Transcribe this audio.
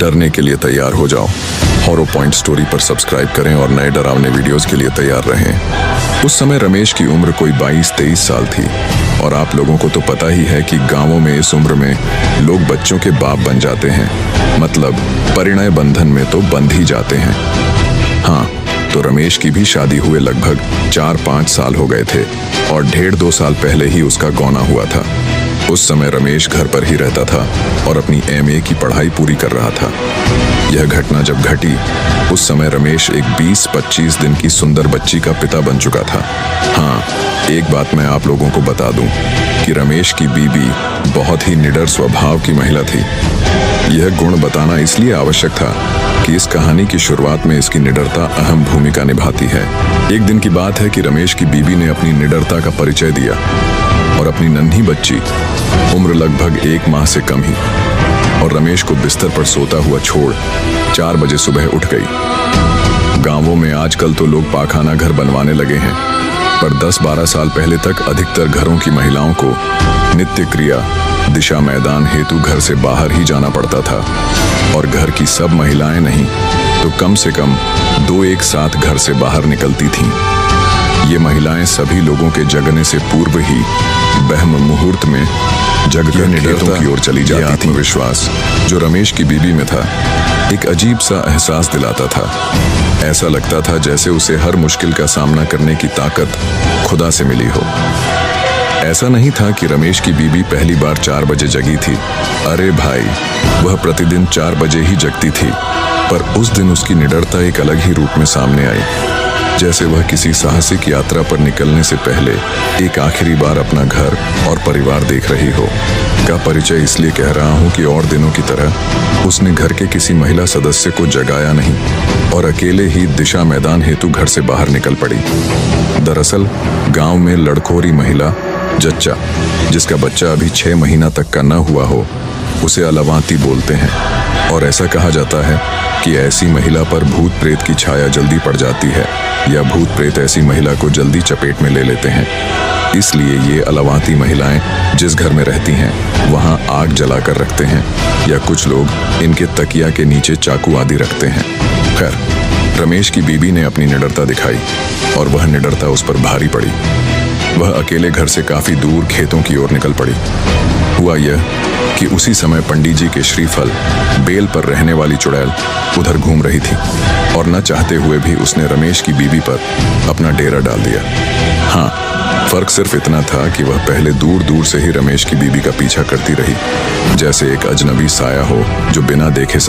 डरने के लिए तैयार हो जाओ। हॉरर पॉइंट स्टोरी पर सब्सक्राइब करें और नए डरावने वीडियोस के लिए तैयार रहें। उस समय रमेश की उम्र कोई 22-23 साल थी और आप लोगों को तो पता ही है कि गांवों में इस उम्र में लोग बच्चों के बाप बन जाते हैं, मतलब परिणय बंधन में तो बंध ही जाते हैं। हाँ, तो रमेश की भी शादी हुए लगभग 4-5 साल हो गए थे और 1.5-2 साल पहले ही उसका गौना हुआ था। उस समय रमेश घर पर ही रहता था और अपनी MA की पढ़ाई पूरी कर रहा था। यह घटना जब घटी उस समय रमेश एक 20-25 दिन की सुंदर बच्ची का पिता बन चुका था। हाँ, एक बात मैं आप लोगों को बता दूं कि रमेश की बीबी बहुत ही निडर स्वभाव की महिला थी। यह गुण बताना इसलिए आवश्यक था कि इस कहानी की शुरुआत में इसकी निडरता अहम भूमिका निभाती है। एक दिन की बात है कि रमेश की बीबी ने अपनी निडरता का परिचय दिया और अपनी नन्ही बच्ची, उम्र लगभग 1 माह से कम ही, और रमेश को बिस्तर पर सोता हुआ छोड़ 4 बजे सुबह उठ गई। गांवों में आजकल तो लोग पाखाना घर बनवाने लगे हैं, पर 10-12 साल पहले तक अधिकतर घरों की महिलाओं को नित्य क्रिया दिशा मैदान हेतु घर से बाहर ही जाना पड़ता था और घर की सब महिलाएं नहीं तो कम से कम 2 एक साथ घर से बाहर निकलती थीं। ये महिलाएं सभी लोगों के जगने से पूर्व ही ब्रह्म मुहूर्त में जगकर निडरता की ओर चली जाती थी। विश्वास जो रमेश की बीबी में था एक अजीब सा एहसास दिलाता था। ऐसा लगता था जैसे उसे हर मुश्किल का सामना करने की ताकत खुदा से मिली हो। ऐसा नहीं था कि रमेश की बीबी पहली बार 4 बजे जगी थी। अरे भाई, वह प्रतिदिन 4 बजे ही जगती थी, पर उस दिन उसकी निडरता एक अलग ही रूप में सामने आई, जैसे वह किसी साहसिक यात्रा पर निकलने से पहले एक आखिरी बार अपना घर और परिवार देख रही हो। का परिचय इसलिए कह रहा हूँ कि और दिनों की तरह उसने घर के किसी महिला सदस्य को जगाया नहीं और अकेले ही दिशा मैदान हेतु घर से बाहर निकल पड़ी। दरअसल गांव में लड़कोरी महिला जच्चा, जिसका बच्चा अभी 6 महीना तक का न हुआ हो, उसे अलवांती बोलते हैं और ऐसा कहा जाता है कि ऐसी महिला पर भूत प्रेत की छाया जल्दी पड़ जाती है या भूत प्रेत ऐसी महिला को जल्दी चपेट में ले लेते हैं। इसलिए ये अलवांती महिलाएं जिस घर में रहती हैं वहां आग जलाकर रखते हैं या कुछ लोग इनके तकिया के नीचे चाकू आदि रखते हैं। खैर, रमेश की बीबी ने अपनी निडरता दिखाई और वह निडरता उस पर भारी पड़ी। वह अकेले घर से काफी दूर खेतों की ओर निकल पड़ी। हुआ यह कि उसी समय पंडित जी के श्रीफल बेल पर रहने वाली चुड़ैल उधर घूम रही थी और न चाहते हुए भी उसने रमेश की बीबी पर अपना डेरा डाल दिया। हाँ, फर्क सिर्फ इतना था कि वह पहले दूर दूर से ही रमेश की बीबी का पीछा करती रही, जैसे एक अजनबी साया हो जो बिना देखे